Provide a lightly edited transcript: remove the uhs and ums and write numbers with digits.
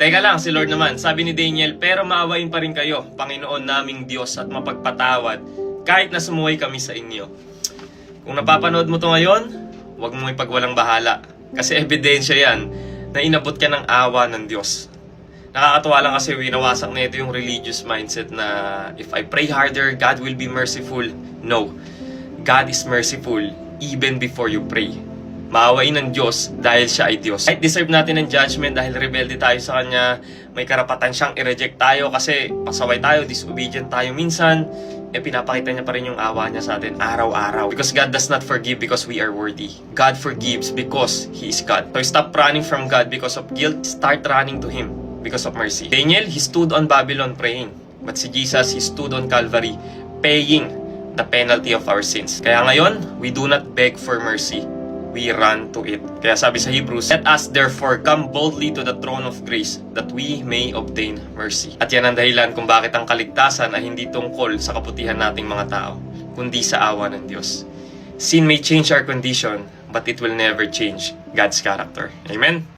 Teka lang, si Lord naman, sabi ni Daniel, pero maawain pa rin kayo, Panginoon naming Diyos, at mapagpatawad kahit na sumuway kami sa inyo. Kung napapanood mo to ngayon, huwag mo ipagwalang bahala. Kasi ebidensya yan na inabot ka ng awa ng Diyos. Nakakatuwa lang kasi winawasak na ito yung religious mindset na if I pray harder, God will be merciful. No. God is merciful even before you pray. Maawain ng Diyos dahil siya ay Diyos. Kahit deserve natin ng judgment dahil rebelde tayo sa Kanya, may karapatan siyang i-reject tayo kasi pasaway tayo, disobedient tayo minsan, pinapakita niya pa rin yung awa niya sa atin araw-araw. Because God does not forgive because we are worthy. God forgives because He is God. So stop running from God because of guilt, start running to Him because of mercy. Daniel, he stood on Babylon praying. But si Jesus, he stood on Calvary paying the penalty of our sins. Kaya ngayon, we do not beg for mercy. We run to it. Kaya sabi sa Hebrews, let us therefore come boldly to the throne of grace that we may obtain mercy. At yan ang dahilan kung bakit ang kaligtasan ay hindi tungkol sa kaputihan nating mga tao, kundi sa awa ng Diyos. Sin may change our condition, but it will never change God's character. Amen?